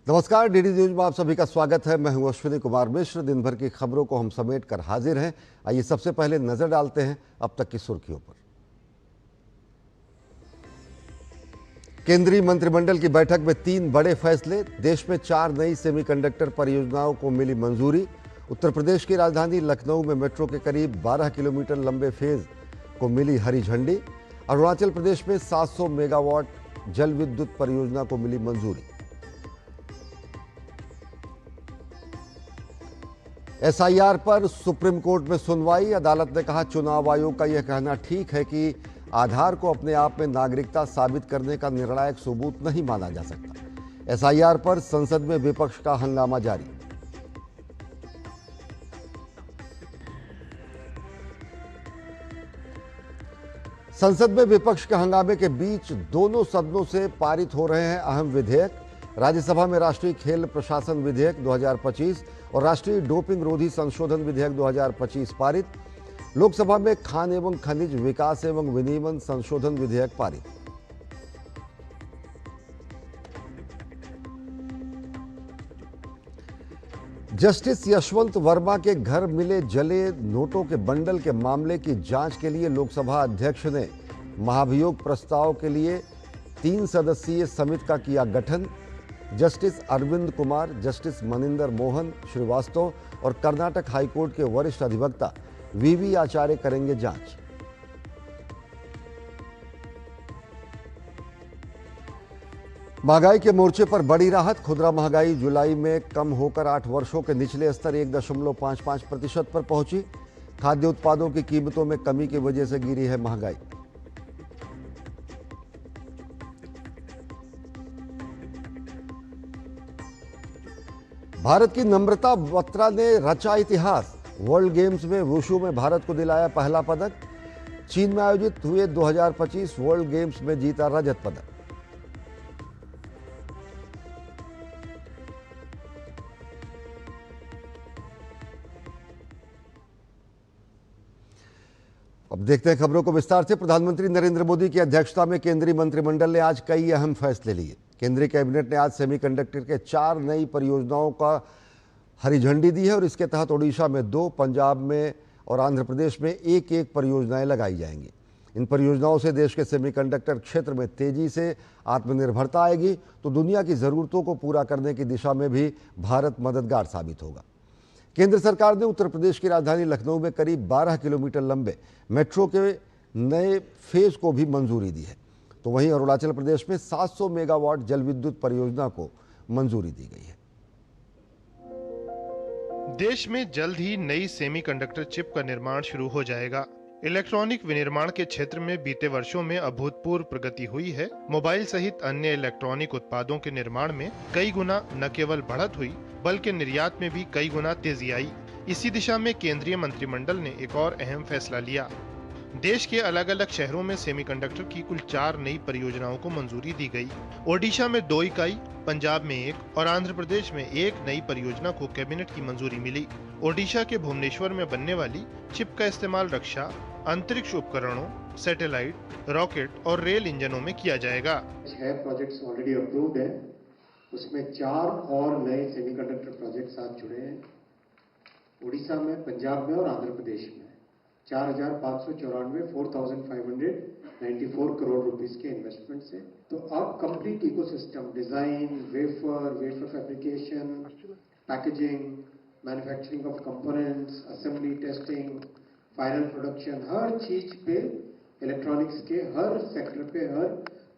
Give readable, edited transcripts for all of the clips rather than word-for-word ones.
नमस्कार, DD news में आप सभी का स्वागत है। मैं हूं अश्विनी कुमार मिश्र। दिन भर की खबरों को हम समेट कर हाजिर हैं। आइए सबसे पहले नजर डालते हैं अब तक की सुर्खियों पर। केंद्रीय मंत्रिमंडल की बैठक में 3 बड़े फैसले। देश में 4 नई सेमीकंडक्टर परियोजनाओं को मिली मंजूरी। उत्तर प्रदेश की राजधानी लखनऊ में मेट्रो के करीब 12 किलोमीटर लंबे फेज को मिली हरी झंडी। अरुणाचल प्रदेश में 700 मेगावाट जल विद्युत परियोजना को मिली मंजूरी। एसआईआर पर सुप्रीम कोर्ट में सुनवाई। अदालत ने कहा, चुनाव आयोग का यह कहना ठीक है कि आधार को अपने आप में नागरिकता साबित करने का निर्णायक सबूत नहीं माना जा सकता। एसआईआर पर संसद में विपक्ष का हंगामा जारी। संसद में विपक्ष के हंगामे के बीच दोनों सदनों से पारित हो रहे हैं अहम विधेयक। राज्यसभा में राष्ट्रीय खेल प्रशासन विधेयक 2025 और राष्ट्रीय डोपिंग रोधी संशोधन विधेयक 2025 पारित। लोकसभा में खान एवं खनिज विकास एवं विनियमन संशोधन विधेयक पारित। जस्टिस यशवंत वर्मा के घर मिले जले नोटों के बंडल के मामले की जांच के लिए लोकसभा अध्यक्ष ने महाभियोग प्रस्ताव के लिए 3 सदस्यीय समिति का किया गठन। जस्टिस अरविंद कुमार, जस्टिस मनिंदर मोहन श्रीवास्तव और कर्नाटक हाईकोर्ट के वरिष्ठ अधिवक्ता वीवी आचार्य करेंगे जांच। महंगाई के मोर्चे पर बड़ी राहत। खुदरा महंगाई जुलाई में कम होकर 8 वर्षों के निचले स्तर 1.55% पर पहुंची। खाद्य उत्पादों की कीमतों में कमी की वजह से गिरी है महंगाई। भारत की नम्रता बत्रा ने रचा इतिहास। वर्ल्ड गेम्स में वुशु में भारत को दिलाया पहला पदक। चीन में आयोजित हुए 2025 वर्ल्ड गेम्स में जीता रजत पदक। अब देखते हैं खबरों को विस्तार से। प्रधानमंत्री नरेंद्र मोदी की अध्यक्षता में केंद्रीय मंत्रिमंडल ने आज कई अहम फैसले लिए। केंद्रीय कैबिनेट ने आज सेमीकंडक्टर के 4 नई परियोजनाओं का हरी झंडी दी है और इसके तहत ओडिशा में 2, पंजाब में और आंध्र प्रदेश में 1-1 परियोजनाएं लगाई जाएंगी। इन परियोजनाओं से देश के सेमीकंडक्टर क्षेत्र में तेजी से आत्मनिर्भरता आएगी तो दुनिया की ज़रूरतों को पूरा करने की दिशा में भी भारत मददगार साबित होगा। केंद्र सरकार ने उत्तर प्रदेश की राजधानी लखनऊ में करीब 12 किलोमीटर लंबे मेट्रो के नए फेज को भी मंजूरी दी है, तो वहीं अरुणाचल प्रदेश में 700 मेगावाट जल विद्युत परियोजना को मंजूरी दी गई है। देश में जल्द ही नई सेमीकंडक्टर चिप का निर्माण शुरू हो जाएगा। इलेक्ट्रॉनिक विनिर्माण के क्षेत्र में बीते वर्षों में अभूतपूर्व प्रगति हुई है। मोबाइल सहित अन्य इलेक्ट्रॉनिक उत्पादों के निर्माण में कई गुना न केवल बढ़त हुई बल्कि निर्यात में भी कई गुना तेजी आई। इसी दिशा में केंद्रीय मंत्रिमंडल ने एक और अहम फैसला लिया। देश के अलग अलग शहरों में सेमीकंडक्टर की कुल 4 नई परियोजनाओं को मंजूरी दी गई। ओडिशा में 2 इकाई, पंजाब में 1 और आंध्र प्रदेश में 1 नई परियोजना को कैबिनेट की मंजूरी मिली। ओडिशा के भुवनेश्वर में बनने वाली चिप का इस्तेमाल रक्षा, अंतरिक्ष उपकरणों, सैटेलाइट, रॉकेट और रेल इंजनों में किया जाएगा। 6 प्रोजेक्ट्स ऑलरेडी अप्रूव्ड हैं, उसमें 4 और नए सेमीकंडक्टर प्रोजेक्ट्स आज जुड़े हैं। ओडिशा में, पंजाब में और आंध्र प्रदेश में 4,594 4,594 करोड़ रुपीस के इन्वेस्टमेंट से। तो अब complete ecosystem design, wafer fabrication, packaging, manufacturing of components, assembly, testing, final production, हर चीज पे, इलेक्ट्रॉनिक्स के हर सेक्टर पे, हर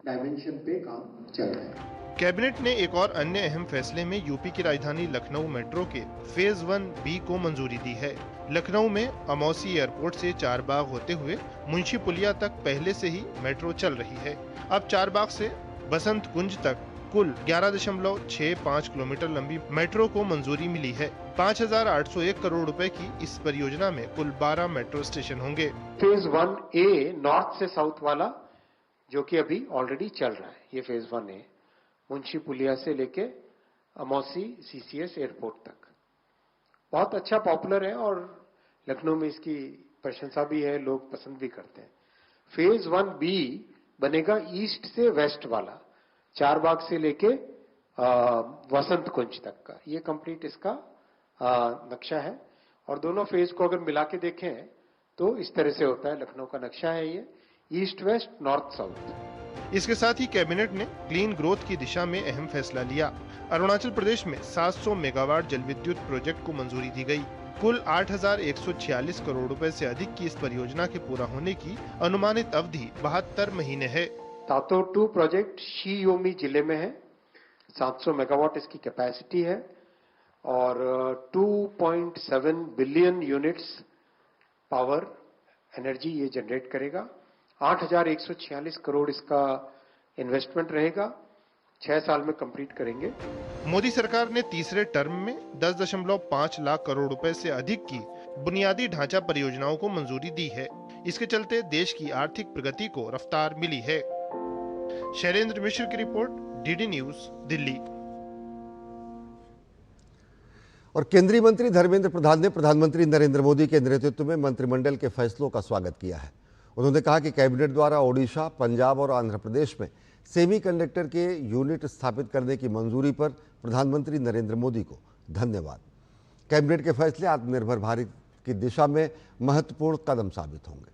डायमेंशन पे काम चल रहा है। कैबिनेट ने एक और अन्य अहम फैसले में यूपी की राजधानी लखनऊ मेट्रो के फेज 1B को मंजूरी दी है। लखनऊ में अमौसी एयरपोर्ट से चारबाग होते हुए मुंशी पुलिया तक पहले से ही मेट्रो चल रही है। अब चारबाग से बसंत कुंज तक कुल 11.65 किलोमीटर लंबी मेट्रो को मंजूरी मिली है। 5,801 करोड़ रुपए की इस परियोजना में कुल 12 मेट्रो स्टेशन होंगे। फेज 1A नॉर्थ से साउथ वाला जो कि अभी ऑलरेडी चल रहा है, ये फेज 1A मुंशी पुलिया से लेके अमौसी CCS एयरपोर्ट तक बहुत अच्छा पॉपुलर है और लखनऊ में इसकी प्रशंसा भी है, लोग पसंद भी करते हैं। फेज 1B बनेगा ईस्ट से वेस्ट वाला, चारबाग से लेके वसंत कुंज तक का, ये कंप्लीट इसका नक्शा है। और दोनों फेज को अगर मिला के देखें तो इस तरह से होता है, लखनऊ का नक्शा है ये, ईस्ट वेस्ट नॉर्थ साउथ। इसके साथ ही कैबिनेट ने क्लीन ग्रोथ की दिशा में अहम फैसला लिया। अरुणाचल प्रदेश में 700 मेगावाट जल विद्युत प्रोजेक्ट को मंजूरी दी गई। कुल 8,146 करोड़ रुपए से अधिक की इस परियोजना के पूरा होने की अनुमानित अवधि 72 महीने है। तातो 2 प्रोजेक्ट शी योमी जिले में है, 700 मेगावाट इसकी कैपेसिटी है और 2.7 बिलियन यूनिट्स पावर एनर्जी ये जनरेट करेगा। 8,146 करोड़ इसका इन्वेस्टमेंट रहेगा, 6 साल में कंप्लीट करेंगे। मोदी सरकार ने तीसरे टर्म में 10.5 लाख करोड़ रुपए से अधिक की बुनियादी ढांचा परियोजनाओं को मंजूरी दी है। इसके चलते देश की आर्थिक प्रगति को रफ्तार मिली है। शैलेंद्र मिश्र की रिपोर्ट, डीडी न्यूज, दिल्ली। और केंद्रीय मंत्री धर्मेंद्र प्रधान ने प्रधानमंत्री नरेंद्र मोदी के नेतृत्व में मंत्रिमंडल के फैसलों का स्वागत किया है। उन्होंने कहा कि कैबिनेट द्वारा ओडिशा, पंजाब और आंध्र प्रदेश में सेमीकंडक्टर के यूनिट स्थापित करने की मंजूरी पर प्रधानमंत्री नरेंद्र मोदी को धन्यवाद। कैबिनेट के फैसले आत्मनिर्भर भारत की दिशा में महत्वपूर्ण कदम साबित होंगे।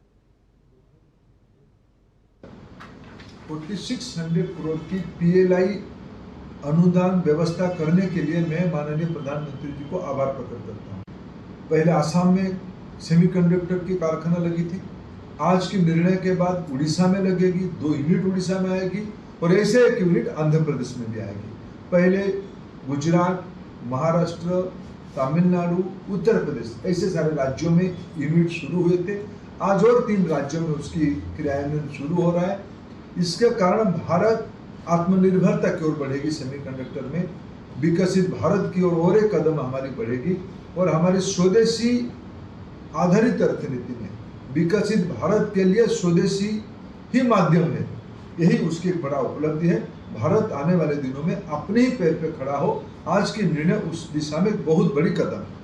4600 करोड़ की पीएलआई अनुदान व्यवस्था करने के लिए मैं माननीय प्रधानमंत्री जी को आभार प्रकट करता हूँ। पहले आसाम में सेमीकंडक्टर की कारखाना लगी थी, आज के निर्णय के बाद उड़ीसा में लगेगी, 2 यूनिट उड़ीसा में आएगी और ऐसे 1 यूनिट आंध्र प्रदेश में भी आएगी। पहले गुजरात, महाराष्ट्र, तमिलनाडु, उत्तर प्रदेश ऐसे सारे राज्यों में यूनिट शुरू हुए थे। आज और 3 राज्यों में उसकी क्रियान्वयन शुरू हो रहा है। इसके कारण भारत आत्मनिर्भरता की ओर बढ़ेगी, सेमीकंडक्टर में विकसित भारत की ओर और एक कदम हमारी बढ़ेगी और हमारी स्वदेशी आधारित अर्थनीति में विकसित भारत के लिए स्वदेशी ही माध्यम है, यही उसकी एक बड़ा उपलब्धि है। भारत आने वाले दिनों में अपने ही पैर पे खड़ा हो, आज के निर्णय उस दिशा में बहुत बड़ी कदम है।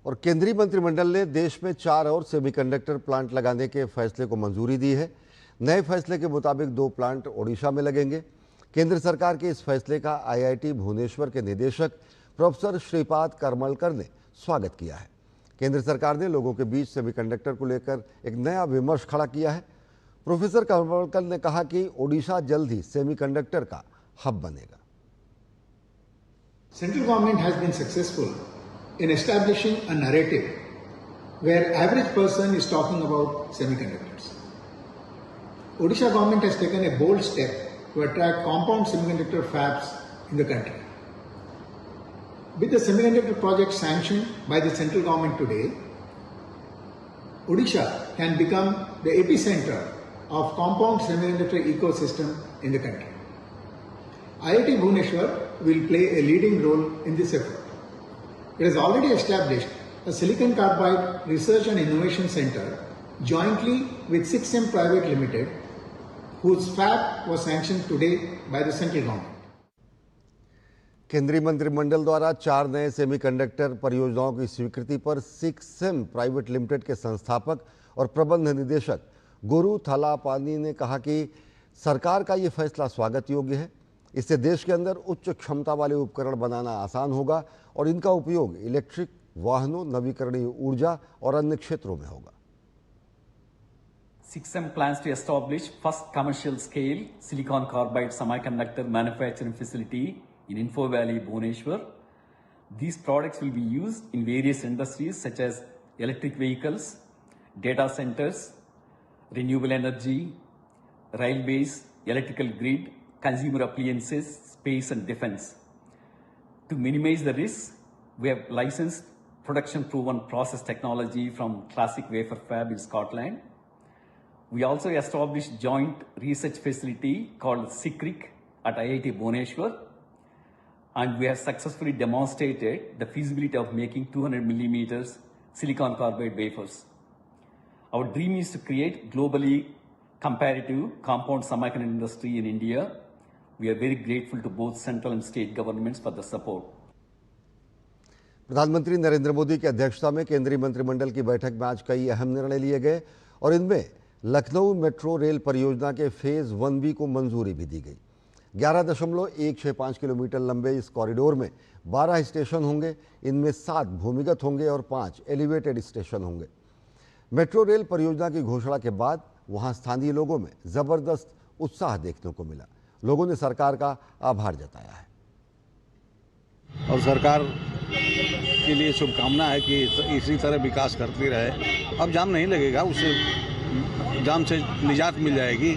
और केंद्रीय मंत्रिमंडल ने देश में 4 और सेमीकंडक्टर प्लांट लगाने के फैसले को मंजूरी दी है। नए फैसले के मुताबिक 2 प्लांट ओडिशा में लगेंगे। केंद्र सरकार के इस फैसले का आईआईटी भुवनेश्वर के निदेशक प्रोफेसर श्रीपाद करमलकर ने स्वागत किया है। केंद्र सरकार ने लोगों के बीच सेमीकंडक्टर को लेकर एक नया विमर्श खड़ा किया है। प्रोफेसर करमलकर ने कहा कि ओडिशा जल्द ही सेमीकंडक्टर का हब बनेगा। Central government has been successful in establishing a narrative where average person is talking about semiconductors. Odisha government has taken a bold step to attract compound semiconductor fabs in the country. With the semiconductor project sanctioned by the central government today, Odisha can become the epicenter of compound semiconductor ecosystem in the country. IIT Bhubaneswar will play a leading role in this effort. It has already established a silicon carbide research and innovation center jointly with 6M Private Limited, whose fab was sanctioned today by the central government. केंद्रीय मंत्रिमंडल द्वारा 4 नए semiconductor परियोजनाओं की स्वीकृति पर 6M private limited के संस्थापक और प्रबंध निदेशक गुरु थलापानी ने कहा कि सरकार का ये फैसला स्वागत योग्य है। इससे देश के अंदर उच्च क्षमता वाले उपकरण बनाना आसान होगा और इनका उपयोग इलेक्ट्रिक वाहनों, नवीकरणीय ऊर्जा और अन्य क्षेत्रों में होगा। 6M plans to establish first commercial scale silicon carbide semiconductor manufacturing facility in Info Valley, Bhubaneswar. These products will be used in various industries such as electric vehicles, data centers, renewable energy, railways, electrical grid, consumer appliances, space and defense. To minimize the risks, we have licensed production-proven process technology from Classic Wafer Fab in Scotland. We also established joint research facility called SICRIC at IIT Bhubaneswar, and we have successfully demonstrated the feasibility of making 200 millimeters silicon carbide wafers. Our dream is to create globally comparative compound semiconductor industry in India. We are very grateful to both central and state governments for the support. प्रधानमंत्री नरेंद्र मोदी की अध्यक्षता में केंद्रीय मंत्रिमंडल की बैठक में आज कई अहम निर्णय लिए गए और इनमें लखनऊ मेट्रो रेल परियोजना के फेज 1B को मंजूरी भी दी गई। 11.165 किलोमीटर लंबे इस कॉरिडोर में 12 स्टेशन होंगे। इनमें 7 भूमिगत होंगे और 5 एलिवेटेड स्टेशन होंगे। मेट्रो रेल परियोजना की घोषणा के बाद वहां स्थानीय लोगों में जबरदस्त उत्साह देखने को मिला। लोगों ने सरकार का आभार जताया है और सरकार के लिए शुभकामना है कि इसी तरह विकास करती रहे। अब जाम नहीं लगेगा, उससे जाम से निजात मिल जाएगी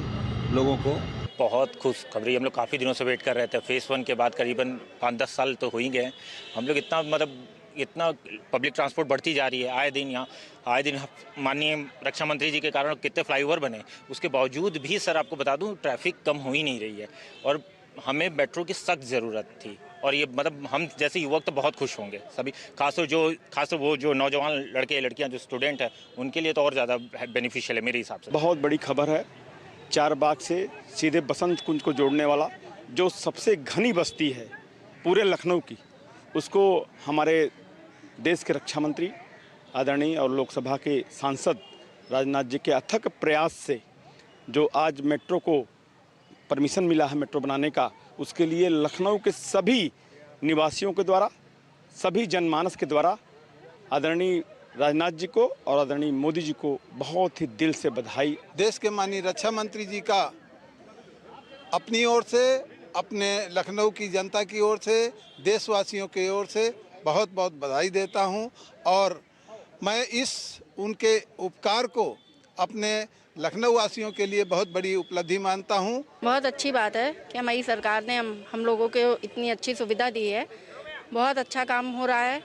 लोगों को। बहुत खुशखबरी, हम लोग काफ़ी दिनों से वेट कर रहे थे। फेज़ 1 के बाद करीबन 5-10 साल तो हो ही गए। हम लोग इतना पब्लिक ट्रांसपोर्ट बढ़ती जा रही है। आए दिन माननीय रक्षा मंत्री जी के कारण कितने फ्लाईओवर बने, उसके बावजूद भी सर आपको बता दूं ट्रैफिक कम हो ही नहीं रही है और हमें मेट्रो की सख्त ज़रूरत थी। और ये हम जैसे युवक तो बहुत खुश होंगे सभी, खासकर वो जो नौजवान लड़के लड़कियां जो स्टूडेंट हैं उनके लिए तो और ज़्यादा बेनिफिशियल है मेरे हिसाब से। बहुत बड़ी खबर है। चारबाग से सीधे बसंत कुंज को जोड़ने वाला जो सबसे घनी बस्ती है पूरे लखनऊ की, उसको हमारे देश के रक्षा मंत्री आदरणीय और लोकसभा के सांसद राजनाथ जी के अथक प्रयास से जो आज मेट्रो को परमिशन मिला है मेट्रो बनाने का, उसके लिए लखनऊ के सभी निवासियों के द्वारा, सभी जनमानस के द्वारा आदरणीय राजनाथ जी को और आदरणीय मोदी जी को बहुत ही दिल से बधाई। देश के माननीय रक्षा मंत्री जी का अपनी ओर से, अपने लखनऊ की जनता की ओर से, देशवासियों की ओर से बहुत बहुत बधाई देता हूं और मैं उनके उपकार को अपने लखनऊ वासियों के लिए बहुत बड़ी उपलब्धि मानता हूं। बहुत अच्छी बात है कि हमारी सरकार ने हम लोगों को इतनी अच्छी सुविधा दी है। बहुत अच्छा काम हो रहा है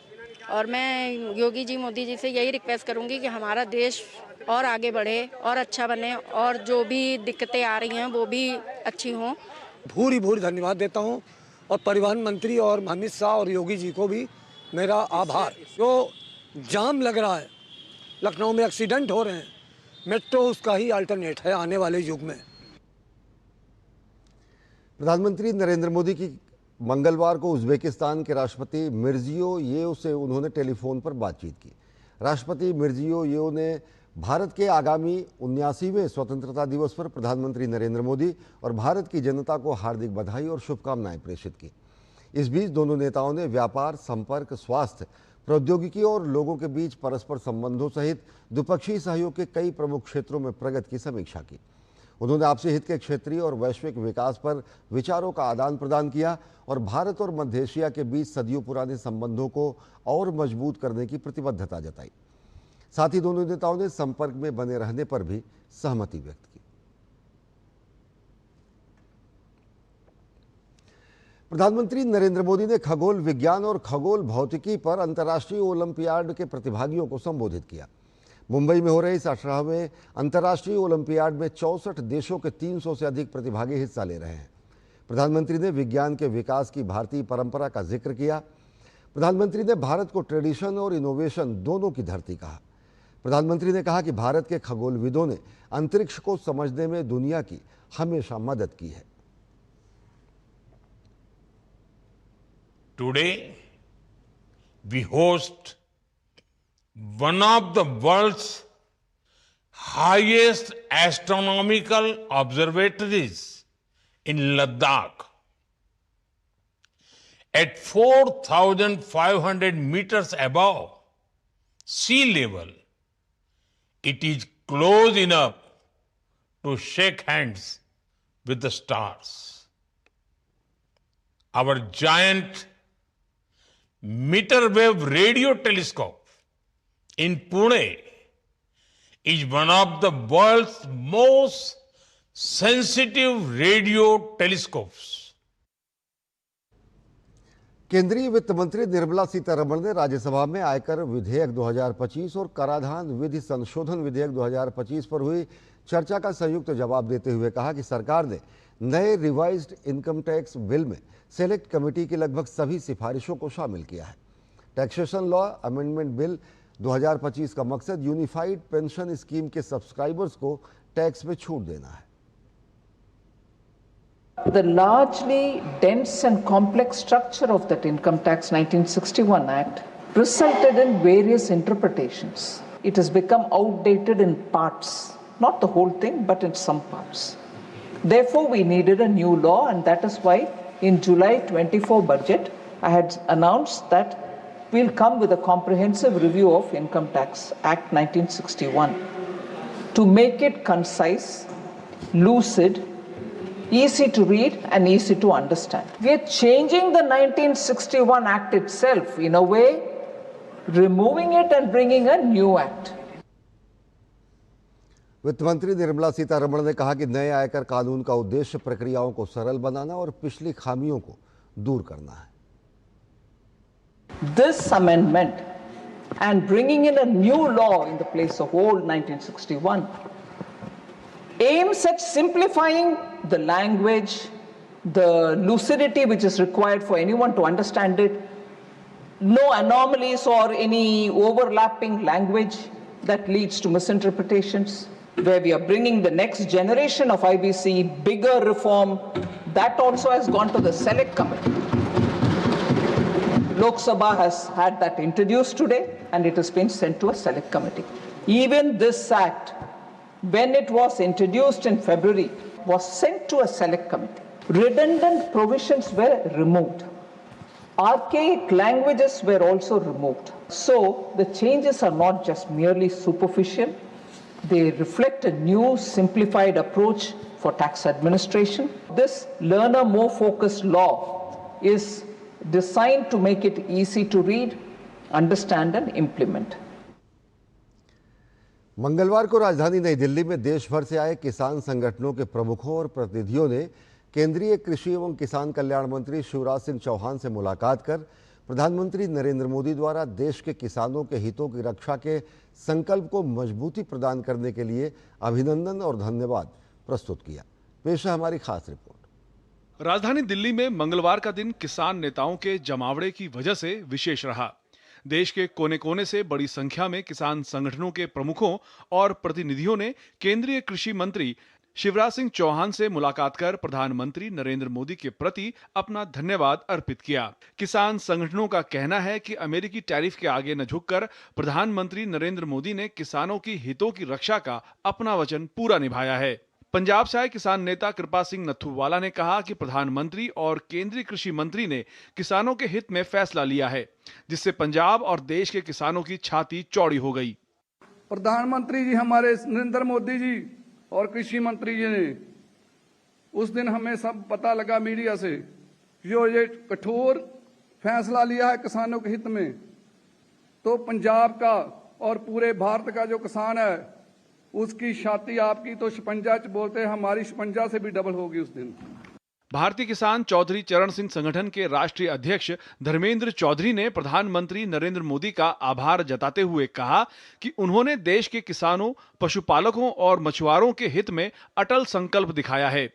और मैं योगी जी, मोदी जी से यही रिक्वेस्ट करूंगी कि हमारा देश और आगे बढ़े और अच्छा बने और जो भी दिक्कतें आ रही हैं वो भी अच्छी हों। भूरी धन्यवाद देता हूं और परिवहन मंत्री और अमित शाह और योगी जी को भी मेरा आभार। जो जाम लग रहा है, लखनऊ में एक्सीडेंट हो रहे हैं, मेट्रो उसका ही अल्टरनेट है आने वाले युग में। प्रधानमंत्री नरेंद्र मोदी की मंगलवार को उज्बेकिस्तान के राष्ट्रपति मिर्जियोयेव से उन्होंने टेलीफोन पर बातचीत की। राष्ट्रपति मिर्जियोयेव ने भारत के आगामी 79वें स्वतंत्रता दिवस पर प्रधानमंत्री नरेंद्र मोदी और भारत की जनता को हार्दिक बधाई और शुभकामनाएं प्रेषित की। इस बीच दोनों नेताओं ने व्यापार, संपर्क, स्वास्थ्य, प्रौद्योगिकी और लोगों के बीच परस्पर संबंधों सहित द्विपक्षीय सहयोग के कई प्रमुख क्षेत्रों में प्रगति की समीक्षा की। उन्होंने आपसी हित के क्षेत्रीय और वैश्विक विकास पर विचारों का आदान प्रदान किया और भारत और मध्य एशिया के बीच सदियों पुराने संबंधों को और मजबूत करने की प्रतिबद्धता जताई। साथ ही दोनों नेताओं ने संपर्क में बने रहने पर भी सहमति व्यक्त की। प्रधानमंत्री नरेंद्र मोदी ने खगोल विज्ञान और खगोल भौतिकी पर अंतर्राष्ट्रीय ओलंपियाड के प्रतिभागियों को संबोधित किया। मुंबई में हो रहे इस 18वें अंतर्राष्ट्रीय ओलंपियाड में 64 देशों के 300 से अधिक प्रतिभागी हिस्सा ले रहे हैं। प्रधानमंत्री ने विज्ञान के विकास की भारतीय परंपरा का जिक्र किया। प्रधानमंत्री ने भारत को ट्रेडिशन और इनोवेशन दोनों की धरती कहा। प्रधानमंत्री ने कहा कि भारत के खगोलविदों ने अंतरिक्ष को समझने में दुनिया की हमेशा मदद की है। Today, we host one of the world's highest astronomical observatories in Ladakh. At 4,500 meters above sea level, it is close enough to shake hands with the stars. Our giant meter wave radio telescope in Pune is one of the world's most sensitive radio telescopes. केंद्रीय वित्त मंत्री निर्मला सीतारमण ने राज्यसभा में आयकर विधेयक 2025 और कराधान विधि संशोधन विधेयक 2025 पर हुई चर्चा का संयुक्त जवाब देते हुए कहा कि सरकार ने नए रिवाइज्ड इनकम टैक्स बिल में सेलेक्ट कमेटी की लगभग सभी सिफारिशों को शामिल किया है। टैक्सेशन लॉ अमेंडमेंट बिल 2025 का मकसद यूनिफाइड पेंशन स्कीम के सब्सक्राइबर्स को टैक्स में छूट देना है। The largely dense and complex structure of that Income Tax 1961 Act resulted in various interpretations. It has become outdated in parts, not the whole thing, but in some parts. Therefore, we needed a new law, and that is why in July 24 budget, I had announced that we'll come with a comprehensive review of Income Tax Act 1961 to make it concise, lucid, easy to read and easy to understand. We are changing the 1961 Act itself in a way, removing it and bringing a new act. वित्त मंत्री निर्मला सीतारमण ने कहा कि नए आयकर कानून का उद्देश्य प्रक्रियाओं को सरल बनाना और पिछली खामियों को दूर करना है। This amendment and bringing in a new law in the place of old 1961 aims at simplifying the language, the lucidity which is required for anyone to understand it, no anomalies or any overlapping language that leads to misinterpretations, where we are bringing the next generation of IBC, bigger reform, that also has gone to the Select Committee. Lok Sabha has had that introduced today and it has been sent to a Select Committee. Even this act, when it was introduced in February, was sent to a Select Committee. Redundant provisions were removed. Archaic languages were also removed. So the changes are not just merely superficial. They reflect a new simplified approach for tax administration. This learner more focused law is designed to make it easy to read, understand and implement. मंगलवार को राजधानी नई दिल्ली में देश भर से आए किसान संगठनों के प्रमुखों और प्रतिनिधियों ने केंद्रीय कृषि एवं किसान कल्याण मंत्री शिवराज सिंह चौहान से मुलाकात कर प्रधानमंत्री नरेंद्र मोदी द्वारा देश के किसानों के हितों की रक्षा के संकल्प को मजबूती प्रदान करने के लिए अभिनंदन और धन्यवाद प्रस्तुत किया। पेश है हमारी खास रिपोर्ट। राजधानी दिल्ली में मंगलवार का दिन किसान नेताओं के जमावड़े की वजह से विशेष रहा। देश के कोने कोने से बड़ी संख्या में किसान संगठनों के प्रमुखों और प्रतिनिधियों ने केंद्रीय कृषि मंत्री शिवराज सिंह चौहान से मुलाकात कर प्रधानमंत्री नरेंद्र मोदी के प्रति अपना धन्यवाद अर्पित किया। किसान संगठनों का कहना है कि अमेरिकी टैरिफ के आगे न झुककर प्रधानमंत्री नरेंद्र मोदी ने किसानों की हितों की रक्षा का अपना वचन पूरा निभाया है। पंजाब से आए किसान नेता कृपा सिंह नथुवाला ने कहा कि प्रधानमंत्री और केंद्रीय कृषि मंत्री ने किसानों के हित में फैसला लिया है, जिससे पंजाब और देश के किसानों की छाती चौड़ी हो गई। प्रधानमंत्री जी हमारे नरेंद्र मोदी जी और कृषि मंत्री जी ने उस दिन हमें सब पता लगा मीडिया से जो ये कठोर फैसला लिया है किसानों के हित में, तो पंजाब का और पूरे भारत का जो किसान है उसकी छाती आपकी तो 56 बोलते हैं, हमारी 56 से भी डबल होगी उस दिन। भारतीय किसान चौधरी चरण सिंह संगठन के राष्ट्रीय अध्यक्ष धर्मेंद्र चौधरी ने प्रधानमंत्री नरेंद्र मोदी का आभार जताते हुए कहा कि उन्होंने देश के किसानों, पशुपालकों और मछुआरों के हित में अटल संकल्प दिखाया है।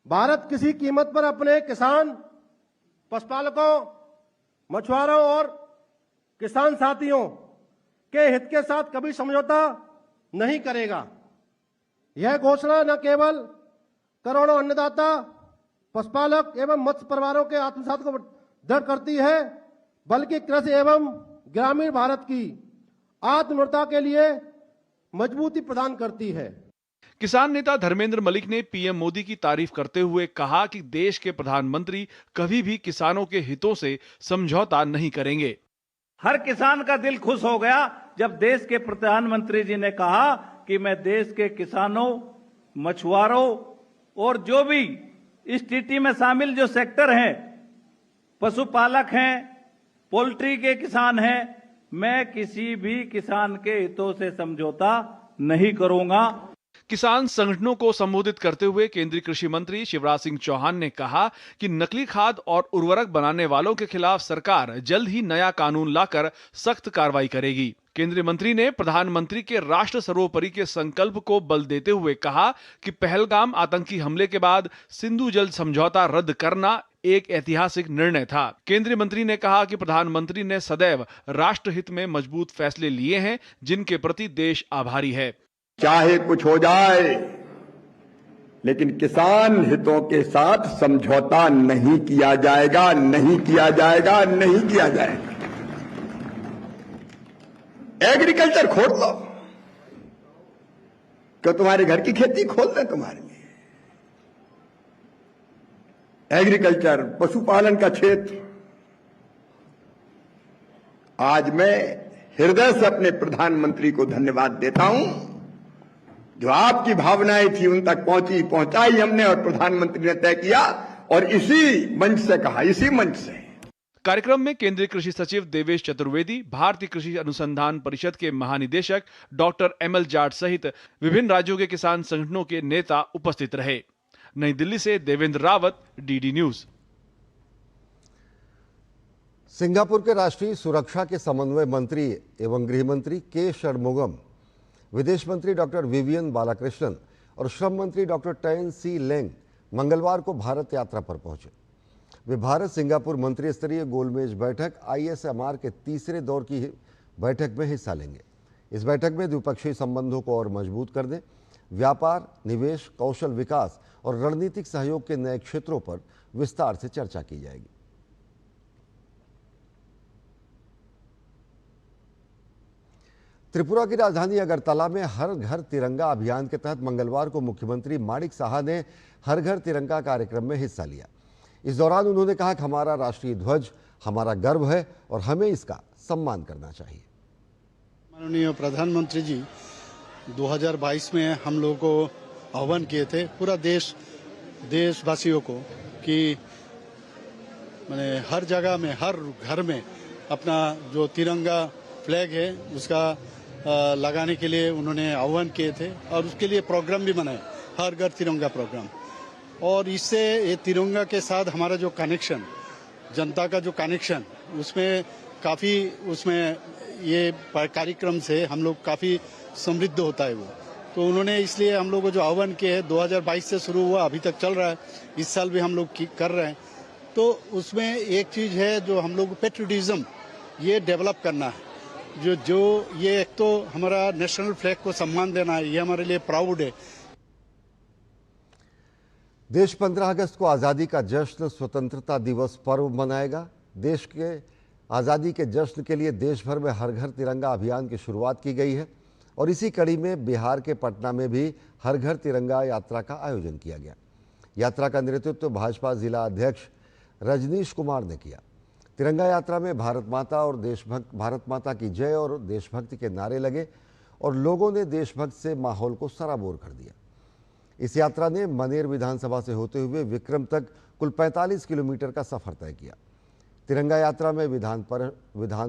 भारत किसी कीमत पर अपने किसान, पशुपालकों, मछुआरों और किसान साथियों के हित के साथ कभी समझौता नहीं करेगा। यह घोषणा न केवल करोड़ों अन्नदाता, पशुपालक एवं मत्स्य परिवारों के आत्मसात को दृढ़ करती है, बल्कि कृषि एवं ग्रामीण भारत की आत्मनिर्भरता के लिए मजबूती प्रदान करती है। किसान नेता धर्मेंद्र मलिक ने पीएम मोदी की तारीफ करते हुए कहा कि देश के प्रधानमंत्री कभी भी किसानों के हितों से समझौता नहीं करेंगे। हर किसान का दिल खुश हो गया जब देश के प्रधानमंत्री जी ने कहा कि मैं देश के किसानों, मछुआरों और जो भी इस टीटी में शामिल जो सेक्टर हैं, पशुपालक हैं, पोल्ट्री के किसान हैं, मैं किसी भी किसान के हितों से समझौता नहीं करूंगा। किसान संगठनों को संबोधित करते हुए केंद्रीय कृषि मंत्री शिवराज सिंह चौहान ने कहा कि नकली खाद और उर्वरक बनाने वालों के खिलाफ सरकार जल्द ही नया कानून लाकर सख्त कार्रवाई करेगी। केंद्रीय मंत्री ने प्रधानमंत्री के राष्ट्र सर्वोपरि के संकल्प को बल देते हुए कहा कि पहलगाम आतंकी हमले के बाद सिंधु जल समझौता रद्द करना एक ऐतिहासिक निर्णय था। केंद्रीय मंत्री ने कहा कि प्रधानमंत्री ने सदैव राष्ट्रहित में मजबूत फैसले लिए हैं, जिनके प्रति देश आभारी है। चाहे कुछ हो जाए, लेकिन किसान हितों के साथ समझौता नहीं किया जाएगा, नहीं किया जाएगा, नहीं किया जाएगा। एग्रीकल्चर खोल लो, क्यों तुम्हारे घर की खेती खोल दें तुम्हारे लिए। एग्रीकल्चर, पशुपालन का क्षेत्र, आज मैं हृदय से अपने प्रधानमंत्री को धन्यवाद देता हूं। जो आपकी भावनाएं थी उन तक पहुंचाई हमने और प्रधानमंत्री ने तय किया और इसी मंच से कहा, इसी मंच से। कार्यक्रम में केंद्रीय कृषि सचिव देवेश चतुर्वेदी, भारतीय कृषि अनुसंधान परिषद के महानिदेशक डॉक्टर एमएल जाट सहित विभिन्न राज्यों के किसान संगठनों के नेता उपस्थित रहे। नई दिल्ली से Devendra Rawat, DD news. Singapore के राष्ट्रीय सुरक्षा के समन्वय मंत्री एवं गृह मंत्री के षणमुगम, विदेश मंत्री डॉक्टर विवियन बालाकृष्णन और श्रम मंत्री डॉक्टर टैन सी लेंग मंगलवार को भारत यात्रा पर पहुंचे। वे भारत सिंगापुर मंत्री स्तरीय गोलमेज बैठक ISMR के तीसरे दौर की बैठक में हिस्सा लेंगे। इस बैठक में द्विपक्षीय संबंधों को और मजबूत करने, व्यापार, निवेश, कौशल विकास और रणनीतिक सहयोग के नए क्षेत्रों पर विस्तार से चर्चा की जाएगी। त्रिपुरा की राजधानी अगरतला में हर घर तिरंगा अभियान के तहत मंगलवार को मुख्यमंत्री माणिक साहा ने हर घर तिरंगा कार्यक्रम में हिस्सा लिया। इस दौरान उन्होंने कहा कि हमारा राष्ट्रीय ध्वज हमारा गर्व है और हमें इसका सम्मान करना चाहिए। माननीय प्रधानमंत्री जी 2022 में हम लोगों को आह्वान किए थे, पूरा देशवासियों को, कि मैंने हर जगह में, हर घर में अपना जो तिरंगा फ्लैग है उसका लगाने के लिए उन्होंने आह्वान किए थे और उसके लिए प्रोग्राम भी बनाए, हर घर तिरंगा प्रोग्राम। और इससे ये तिरंगा के साथ हमारा जो कनेक्शन, जनता का जो कनेक्शन, उसमें काफ़ी, उसमें ये कार्यक्रम से हम लोग काफ़ी समृद्ध होता है वो। तो उन्होंने इसलिए हम लोग को जो आह्वान किए है 2022 से शुरू हुआ, अभी तक चल रहा है, इस साल भी हम लोग कर रहे हैं। तो उसमें एक चीज़ है जो हम लोग पेट्रियटिज्म ये डेवलप करना है, जो ये एक तो हमारा नेशनल फ्लैग को सम्मान देना है, ये हमारे लिए प्राउड है। देश 15 अगस्त को आज़ादी का जश्न, स्वतंत्रता दिवस पर्व मनाएगा। देश के आज़ादी के जश्न के लिए देश भर में हर घर तिरंगा अभियान की शुरुआत की गई है और इसी कड़ी में बिहार के पटना में भी हर घर तिरंगा यात्रा का आयोजन किया गया। यात्रा का नेतृत्व भाजपा जिला अध्यक्ष रजनीश कुमार ने किया। तिरंगा यात्रा में भारत माता की जय और देशभक्ति के नारे लगे और लोगों ने देशभक्त से माहौल को सराबोर कर दिया। इस यात्रा ने मनेर विधानसभा से होते हुए विक्रम तक कुल 45 किलोमीटर का सफर तय किया। तिरंगा यात्रा में विधान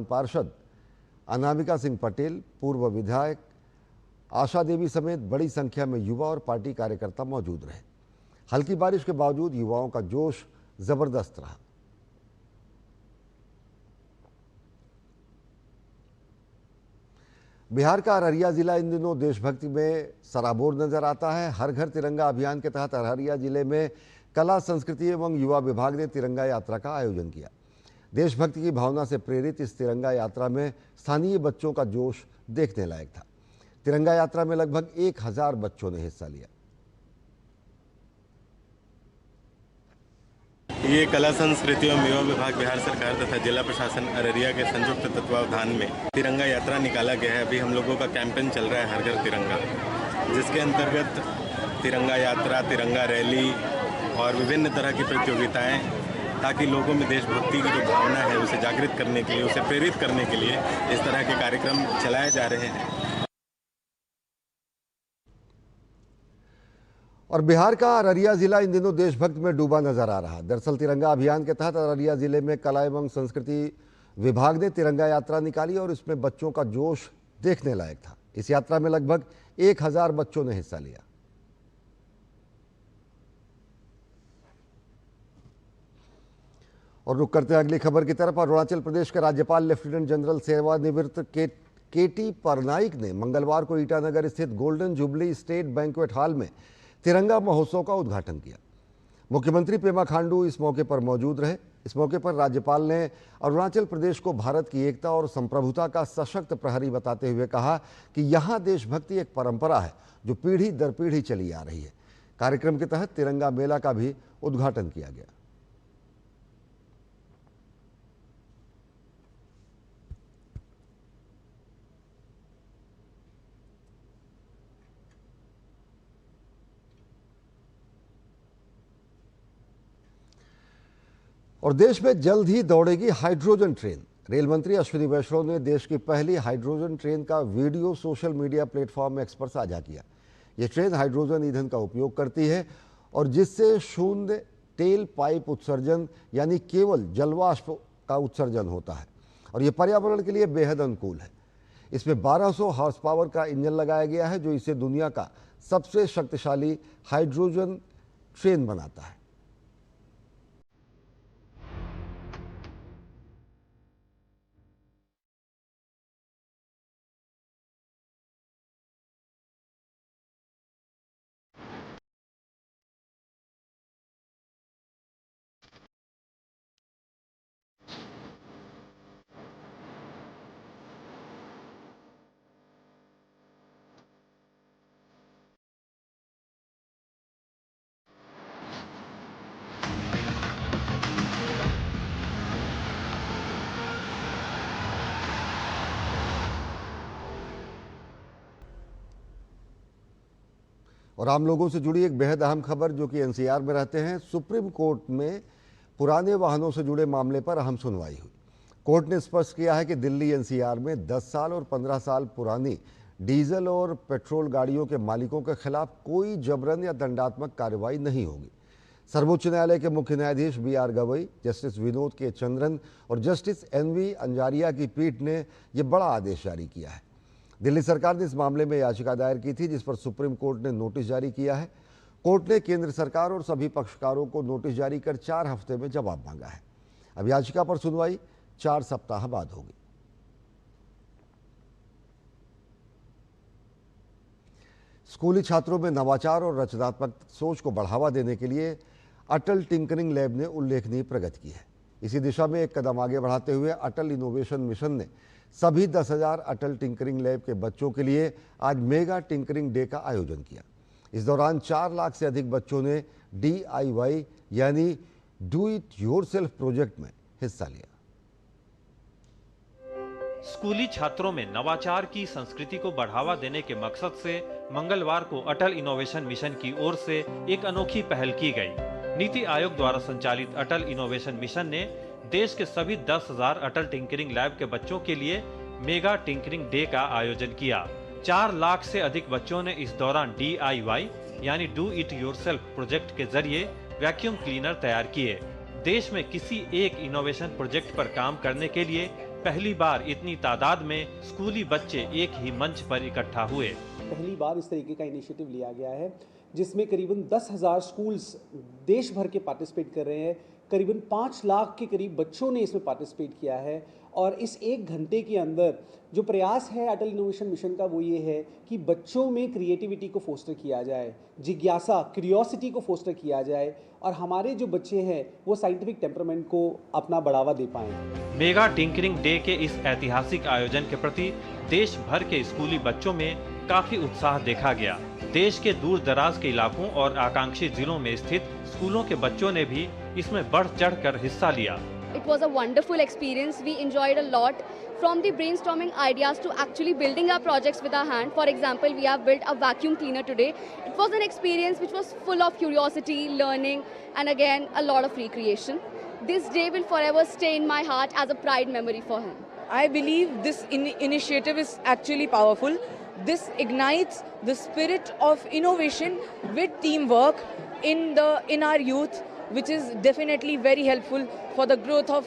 पार्षद अनामिका सिंह पटेल, पूर्व विधायक आशा देवी समेत बड़ी संख्या में युवा और पार्टी कार्यकर्ता मौजूद रहे। हल्की बारिश के बावजूद युवाओं का जोश जबरदस्त रहा। बिहार का अररिया जिला इन दिनों देशभक्ति में सराबोर नजर आता है। हर घर तिरंगा अभियान के तहत अररिया जिले में कला, संस्कृति एवं युवा विभाग ने तिरंगा यात्रा का आयोजन किया। देशभक्ति की भावना से प्रेरित इस तिरंगा यात्रा में स्थानीय बच्चों का जोश देखने लायक था। तिरंगा यात्रा में लगभग 1000 बच्चों ने हिस्सा लिया। ये कला, संस्कृति एवं युवा विभाग बिहार सरकार तथा जिला प्रशासन अररिया के संयुक्त तत्वावधान में तिरंगा यात्रा निकाला गया है। अभी हम लोगों का कैंपेन चल रहा है हर घर तिरंगा, जिसके अंतर्गत तिरंगा यात्रा, तिरंगा रैली और विभिन्न तरह की प्रतियोगिताएं, ताकि लोगों में देशभक्ति की जो भावना है उसे जागृत करने के लिए, उसे प्रेरित करने के लिए इस तरह के कार्यक्रम चलाए जा रहे हैं। और बिहार का अररिया जिला इन दिनों देशभक्ति में डूबा नजर आ रहा। दरअसल तिरंगा अभियान के तहत अररिया जिले में कला एवं संस्कृति विभाग ने तिरंगा यात्रा निकाली और इसमें बच्चों का जोश देखने लायक था। इस यात्रा में लगभग 1000 बच्चों ने हिस्सा लिया। और रुक करते हैं अगली खबर की तरफ। अरुणाचल प्रदेश के राज्यपाल लेफ्टिनेंट जनरल सेवानिवृत्त केटी परनाइक ने मंगलवार को ईटानगर स्थित golden jubilee state banquet hall में तिरंगा महोत्सव का उद्घाटन किया। मुख्यमंत्री पेमा खांडू इस मौके पर मौजूद रहे। इस मौके पर राज्यपाल ने अरुणाचल प्रदेश को भारत की एकता और संप्रभुता का सशक्त प्रहरी बताते हुए कहा कि यहाँ देशभक्ति एक परंपरा है जो पीढ़ी दर पीढ़ी चली आ रही है। कार्यक्रम के तहत तिरंगा मेला का भी उद्घाटन किया गया। और देश में जल्द ही दौड़ेगी हाइड्रोजन ट्रेन। रेल मंत्री अश्विनी वैष्णव ने देश की पहली हाइड्रोजन ट्रेन का video social media platform x पर साझा किया। यह ट्रेन हाइड्रोजन ईंधन का उपयोग करती है और जिससे शून्य टेल पाइप उत्सर्जन यानी केवल जलवाष्प का उत्सर्जन होता है और यह पर्यावरण के लिए बेहद अनुकूल है। इसमें 1200 हॉर्स पावर का इंजन लगाया गया है जो इसे दुनिया का सबसे शक्तिशाली हाइड्रोजन ट्रेन बनाता है। और आम लोगों से जुड़ी एक बेहद अहम खबर जो कि एनसीआर में रहते हैं। सुप्रीम कोर्ट में पुराने वाहनों से जुड़े मामले पर अहम सुनवाई हुई। कोर्ट ने स्पष्ट किया है कि दिल्ली एनसीआर में 10 साल और 15 साल पुरानी डीजल और पेट्रोल गाड़ियों के मालिकों के खिलाफ कोई जबरन या दंडात्मक कार्रवाई नहीं होगी। सर्वोच्च न्यायालय के मुख्य न्यायाधीश BR गवई, जस्टिस विनोद के चंद्रन और जस्टिस NV अंजारिया की पीठ ने यह बड़ा आदेश जारी किया है। दिल्ली सरकार ने इस मामले में याचिका दायर की थी जिस पर सुप्रीम कोर्ट ने नोटिस जारी किया है। कोर्ट ने केंद्र सरकार और सभी पक्षकारों को नोटिस जारी कर 4 हफ्ते में जवाब मांगा है। अब याचिका पर सुनवाई 4 सप्ताह बाद होगी। स्कूली छात्रों में नवाचार और रचनात्मक सोच को बढ़ावा देने के लिए अटल टिंकरिंग लैब ने उल्लेखनीय प्रगति की है। इसी दिशा में एक कदम आगे बढ़ाते हुए अटल इनोवेशन मिशन ने सभी 10,000 अटल टिंकरिंग लैब के बच्चों के लिए आज मेगा टिंकरिंग डे का आयोजन किया। इस दौरान 4 लाख से अधिक बच्चों ने DIY यानी डू इट योरसेल्फ प्रोजेक्ट में हिस्सा लिया। स्कूली छात्रों में नवाचार की संस्कृति को बढ़ावा देने के मकसद से मंगलवार को अटल इनोवेशन मिशन की ओर से एक अनोखी पहल की गई। नीति आयोग द्वारा संचालित अटल इनोवेशन मिशन ने देश के सभी 10,000 अटल टिंकरिंग लैब के बच्चों के लिए मेगा टिंकरिंग डे का आयोजन किया। 4 लाख से अधिक बच्चों ने इस दौरान DIY यानी डू इट योरसेल्फ प्रोजेक्ट के जरिए वैक्यूम क्लीनर तैयार किए। देश में किसी एक इनोवेशन प्रोजेक्ट पर काम करने के लिए पहली बार इतनी तादाद में स्कूली बच्चे एक ही मंच पर इकट्ठा हुए। पहली बार इस तरीके का इनिशिएटिव लिया गया है जिसमें करीबन 10,000 स्कूल्स देश भर के पार्टिसिपेट कर रहे हैं। करीबन 5 लाख के करीब बच्चों ने इसमें पार्टिसिपेट किया है और इस 1 घंटे के अंदर जो प्रयास है अटल इनोवेशन मिशन का वो ये है कि बच्चों में क्रिएटिविटी को फोस्टर किया जाए, जिज्ञासा क्यूरियोसिटी को फोस्टर किया जाए और हमारे जो बच्चे हैं वो साइंटिफिक टेम्परामेंट को अपना बढ़ावा दे पाएं। मेगा टिंकरिंग डे के इस ऐतिहासिक आयोजन के प्रति देश भर के स्कूली बच्चों में काफी उत्साह देखा गया। देश के दूर दराज के इलाकों और आकांक्षी जिलों में स्थित स्कूलों के बच्चों ने भी इसमें बढ़ चढ़कर हिस्सा लिया। It was a wonderful experience. We enjoyed a lot, from the brainstorming ideas to actually building our projects with our hand. For example, we have built a vacuum cleaner today. It was an experience which was full of curiosity, learning, and again a lot of recreation. This day will forever stay in my heart as a pride memory for him. I believe this initiative is actually powerful. This ignites the spirit of innovation with teamwork in our youth, which is definitely very helpful for the growth of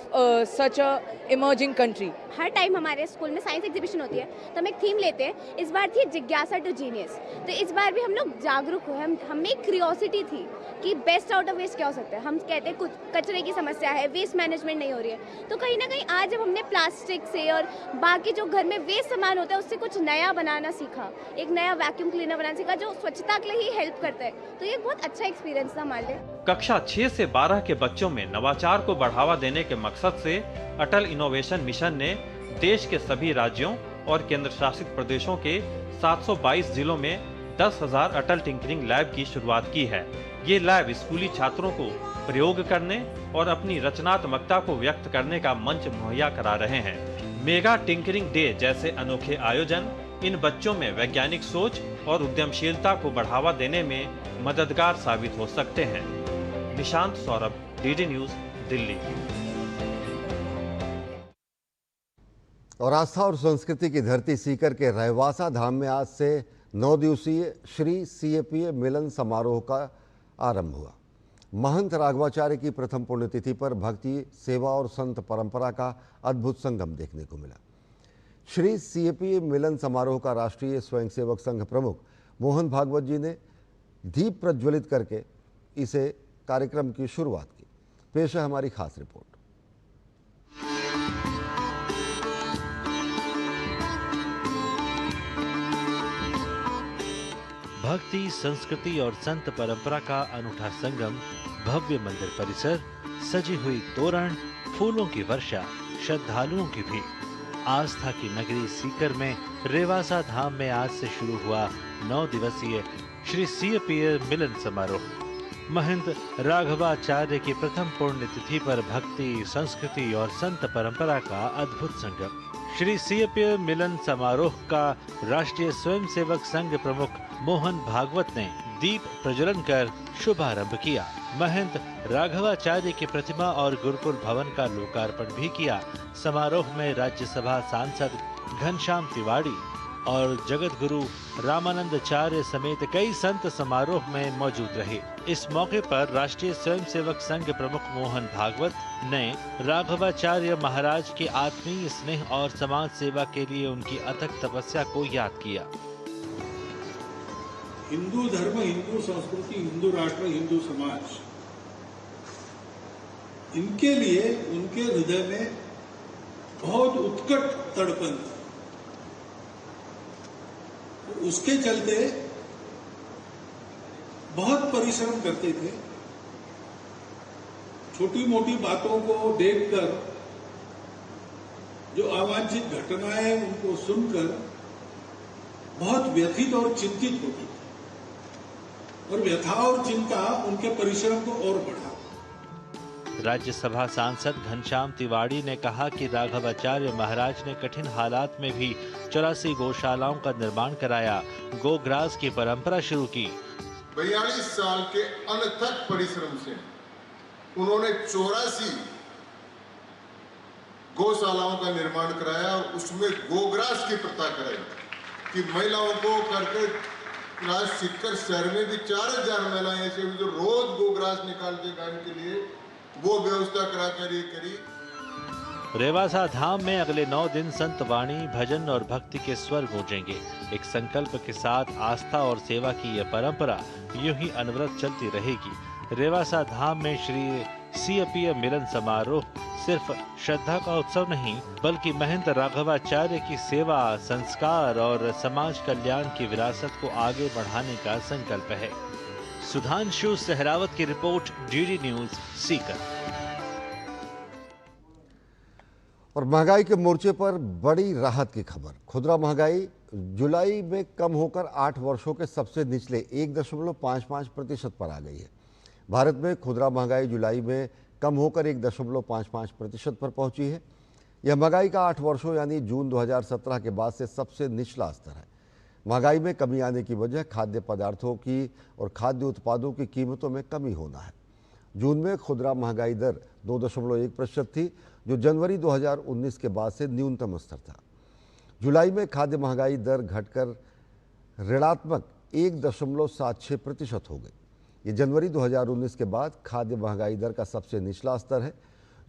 such a emerging country. Her time हमारे school में science exhibition होती है तो हम एक theme लेते हैं। इस बार थी जिज्ञासा टू जीनियस। तो इस बार भी हम लोग जागरूक हुए। हमें एक क्यूरियोसिटी थी कि बेस्ट आउट ऑफ वेस्ट क्या हो सकता है। हम कहते हैं कुछ कचरे की समस्या है, वेस्ट मैनेजमेंट नहीं हो रही है। तो कहीं ना कहीं आज जब हमने प्लास्टिक से और बाकी जो घर में वेस्ट सामान होता है उससे कुछ नया बनाना सीखा, एक नया वैक्यूम क्लीनर बनाना सीखा जो स्वच्छता के लिए ही हेल्प करता है। तो ये बहुत अच्छा एक्सपीरियंस था हमारे लिए। कक्षा 6 से 12 के बच्चों में नवाचार को बढ़ावा देने के मकसद से अटल इनोवेशन मिशन ने देश के सभी राज्यों और केंद्र शासित प्रदेशों के 722 जिलों में 10,000 अटल टिंकरिंग लैब की शुरुआत की है। ये लैब स्कूली छात्रों को प्रयोग करने और अपनी रचनात्मकता को व्यक्त करने का मंच मुहैया करा रहे हैं। मेगा टिंकरिंग डे जैसे अनोखे आयोजन इन बच्चों में वैज्ञानिक सोच और उद्यमशीलता को बढ़ावा देने में मददगार साबित हो सकते हैं। Nishant Saurabh, DD news, Delhi. और आस्था और संस्कृति की धरती सीकर के रहवासा धाम में आज से 9 दिवसीय श्री सीएपीए मिलन समारोह का आरंभ हुआ। महंत राघवाचार्य की प्रथम पुण्यतिथि पर भक्ति, सेवा और संत परंपरा का अद्भुत संगम देखने को मिला। श्री सीएपीए मिलन समारोह का राष्ट्रीय स्वयंसेवक संघ प्रमुख मोहन भागवत जी ने दीप प्रज्वलित करके इसे कार्यक्रम की शुरुआत की। पेश है हमारी खास रिपोर्ट। भक्ति, संस्कृति और संत परंपरा का अनूठा संगम, भव्य मंदिर परिसर, सजी हुई तोरण, फूलों की वर्षा, श्रद्धालुओं की भीड़। आस्था की नगरी सीकर में रेवासा धाम में आज से शुरू हुआ 9 दिवसीय श्री सीएपीए मिलन समारोह। महंत राघवाचार्य की प्रथम पुण्यतिथि पर भक्ति, संस्कृति और संत परंपरा का अद्भुत संगम। श्री सीएपीए मिलन समारोह का राष्ट्रीय स्वयंसेवक संघ प्रमुख मोहन भागवत ने दीप प्रज्वलन कर शुभारंभ किया। महंत राघवाचार्य की प्रतिमा और गुरुकुल भवन का लोकार्पण भी किया। समारोह में राज्यसभा सांसद घनश्याम तिवाड़ी और जगत गुरु रामानंदाचार्य समेत कई संत समारोह में मौजूद रहे। इस मौके पर राष्ट्रीय स्वयंसेवक संघ प्रमुख मोहन भागवत ने राघवाचार्य महाराज के आत्मीय स्नेह और समाज सेवा के लिए उनकी अथक तपस्या को याद किया। हिंदू धर्म, हिंदू संस्कृति, हिंदू राष्ट्र, हिंदू समाज, इनके लिए उनके हृदय में बहुत उत्कट तड़पन था। उसके चलते बहुत परिश्रम करते थे। छोटी मोटी बातों को देखकर, जो अवांछित घटनाएं उनको सुनकर बहुत व्यथित और चिंतित होते थे, और व्यथा और चिंता उनके परिश्रम को और बढ़ा। राज्यसभा सांसद घनश्याम तिवाड़ी ने कहा कि राघवाचार्य महाराज ने कठिन हालात में भी 84 गौशालाओं का निर्माण कराया, गोग्रास की परंपरा शुरू की। 42 साल के अनथक परिश्रम से उन्होंने 84 गौशालाओं का निर्माण कराया और उसमें गोग्रास की प्रथा कराई कि महिलाओं को करके राज सीकर शहर में भी 4000 महिलाएं ऐसे हुई जो रोज गोग्रास निकालते गाय के लिए, वो व्यवस्था कराकर ये करी। रेवासा धाम में अगले 9 दिन संत वाणी, भजन और भक्ति के स्वर गूंजेंगे। एक संकल्प के साथ आस्था और सेवा की यह परंपरा यूं ही अनवरत चलती रहेगी। रेवासा धाम में श्री सीएपीए मिलन समारोह सिर्फ श्रद्धा का उत्सव नहीं, बल्कि महंत राघवाचार्य की सेवा, संस्कार और समाज कल्याण की विरासत को आगे बढ़ाने का संकल्प है। सुधांशु सहरावत की रिपोर्ट, डीडी न्यूज, सीकर। और महंगाई के मोर्चे पर बड़ी राहत की खबर। खुदरा महंगाई जुलाई में कम होकर 8 वर्षों के सबसे निचले 1.55% पर आ गई है। भारत में खुदरा महंगाई जुलाई में कम होकर 1.55% पर पहुंची है। यह महंगाई का 8 वर्षों यानी जून 2017 के बाद से सबसे निचला स्तर है। महंगाई में कमी आने की वजह खाद्य पदार्थों की और खाद्य उत्पादों की कीमतों में कमी होना है। जून में खुदरा महंगाई दर 2.1% थी, जो जनवरी 2019 के बाद से न्यूनतम स्तर था। जुलाई में खाद्य महंगाई दर घटकर ऋणात्मक 1.76% हो गई। ये जनवरी 2019 के बाद खाद्य महंगाई दर का सबसे निचला स्तर है।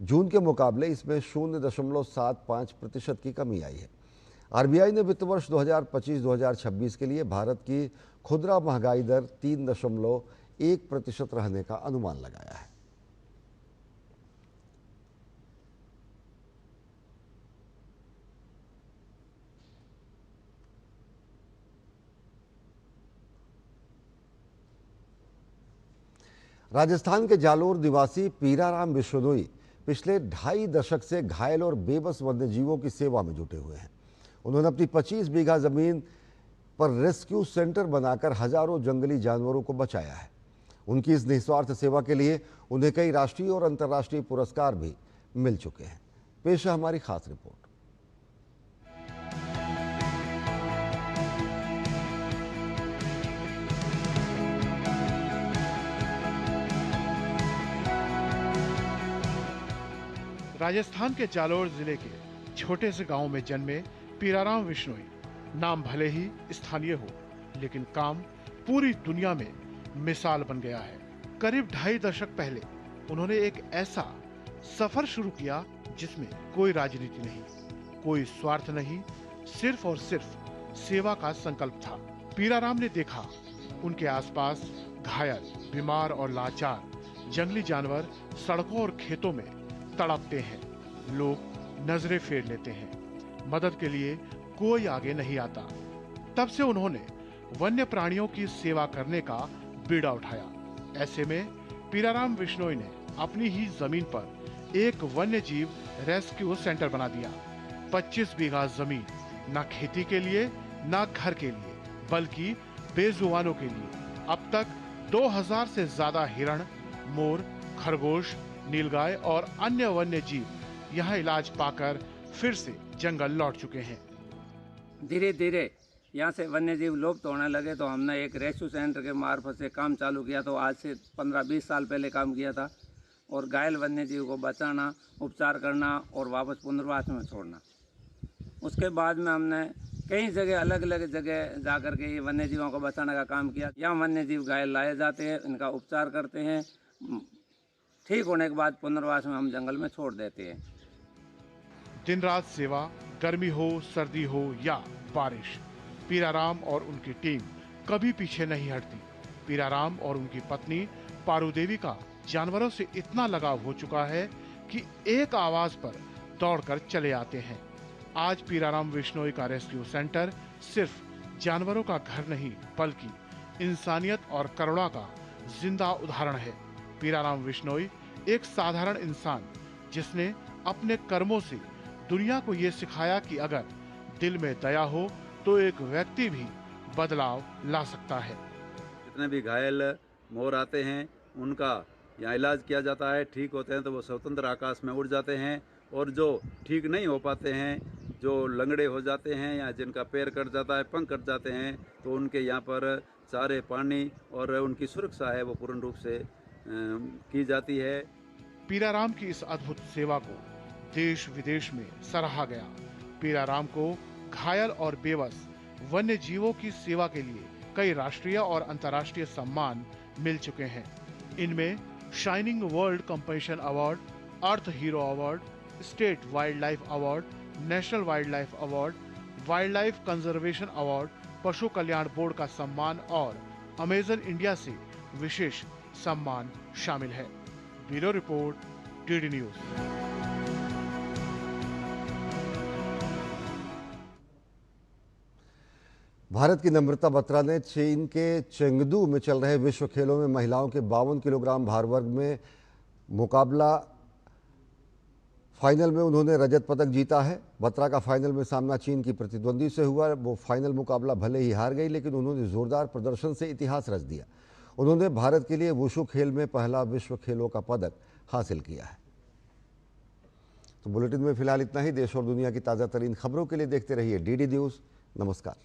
जून के मुकाबले इसमें 0.75% की कमी आई है। आरबीआई ने वित्त वर्ष 2025-2026 के लिए भारत की खुदरा महंगाई दर 3.1% रहने का अनुमान लगाया है। राजस्थान के जालोर निवासी पीराराम बिश्नोई पिछले 2.5 दशक से घायल और बेबस वन्यजीवों की सेवा में जुटे हुए हैं। उन्होंने अपनी 25 बीघा जमीन पर रेस्क्यू सेंटर बनाकर हजारों जंगली जानवरों को बचाया है। उनकी इस निस्वार्थ सेवा के लिए उन्हें कई राष्ट्रीय और अंतर्राष्ट्रीय पुरस्कार भी मिल चुके हैं। पेश है हमारी खास रिपोर्ट। राजस्थान के जालोर जिले के छोटे से गांव में जन्मे पीराराम विश्नोई नाम भले ही स्थानीय हो, लेकिन काम पूरी दुनिया में मिसाल बन गया है। करीब 2.5 दशक पहले उन्होंने एक ऐसा सफर शुरू किया जिसमें कोई राजनीति नहीं, कोई स्वार्थ नहीं, सिर्फ और सिर्फ सेवा का संकल्प था। पीराराम ने देखा उनके आसपास घायल, बीमार और लाचार जंगली जानवर सड़कों और खेतों में तड़पते हैं। लोग नजरें फेर लेते हैं, मदद के लिए कोई आगे नहीं आता। तब से उन्होंने वन्य प्राणियों की सेवा करने का बीड़ा उठाया। ऐसे में पीराराम विश्नोई ने अपनी ही जमीन पर एक वन्य जीव रेस्क्यू सेंटर बना दिया। 25 बीघा जमीन न खेती के लिए न घर के लिए, बल्कि बेजुबानों के लिए। अब तक 2000 से ज्यादा हिरण, मोर, खरगोश, नीलगाय और अन्य वन्य जीव यहाँ इलाज पाकर फिर से जंगल लौट चुके हैं। धीरे धीरे यहाँ से वन्य जीव लुप्त होने लगे तो हमने एक रेस्क्यू सेंटर के मार्फत से काम चालू किया। तो आज से 15-20 साल पहले काम किया था और घायल वन्य जीव को बचाना, उपचार करना और वापस पुनर्वास में छोड़ना। उसके बाद में हमने कई जगह अलग अलग जगह जाकर के ये वन्य जीवों को बचाने का काम किया। यहाँ वन्य जीव घायल लाए जाते हैं, इनका उपचार करते हैं, ठीक होने के बाद पुनर्वास में हम जंगल में छोड़ देते हैं। दिन रात सेवा, गर्मी हो, सर्दी हो या बारिश, पीराराम और उनकी टीम कभी पीछे नहीं हटती। पीराराम और उनकी पत्नी पारू देवी का जानवरों से इतना लगाव हो चुका है कि एक आवाज पर दौड़कर चले आते हैं। आज पीराराम विश्नोई का रेस्क्यू सेंटर सिर्फ जानवरों का घर नहीं, बल्कि इंसानियत और करुणा का जिंदा उदाहरण है। पीराराम विश्नोई एक साधारण इंसान जिसने अपने कर्मों से दुनिया को ये सिखाया कि अगर दिल में दया हो तो एक व्यक्ति भी बदलाव ला सकता है। जितने भी घायल मोर आते हैं उनका यहाँ इलाज किया जाता है, ठीक होते हैं तो वो स्वतंत्र आकाश में उड़ जाते हैं। और जो ठीक नहीं हो पाते हैं, जो लंगड़े हो जाते हैं या जिनका पैर कट जाता है, पंख कट जाते हैं, तो उनके यहाँ पर चारे, पानी और उनकी सुरक्षा है वो पूर्ण रूप से की जाती है। पीराराम की इस अद्भुत सेवा को देश विदेश में सराहा गया। पीराराम को घायल और बेबस वन्य जीवों की सेवा के लिए कई राष्ट्रीय और अंतर्राष्ट्रीय सम्मान मिल चुके हैं। इनमें shining world compassion award, earth hero award, state wildlife award, national wildlife award, wildlife conservation award, पशु कल्याण बोर्ड का सम्मान और अमेजन इंडिया से विशेष सम्मान शामिल है। Bureau report, DD news. Bharat की नम्रता बत्रा ने चीन के चेंगडू में चल रहे विश्व खेलों में महिलाओं के 52 किलोग्राम भार वर्ग में मुकाबला फाइनल में उन्होंने रजत पदक जीता है। बत्रा का फाइनल में सामना चीन की प्रतिद्वंदी से हुआ। वो फाइनल मुकाबला भले ही हार गई, लेकिन उन्होंने जोरदार प्रदर्शन से इतिहास रच दिया। उन्होंने भारत के लिए वुशु खेल में पहला विश्व खेलों का पदक हासिल किया है। तो बुलेटिन में फिलहाल इतना ही। देश और दुनिया की ताज़ा तरीन खबरों के लिए देखते रहिए डीडी न्यूज़। नमस्कार।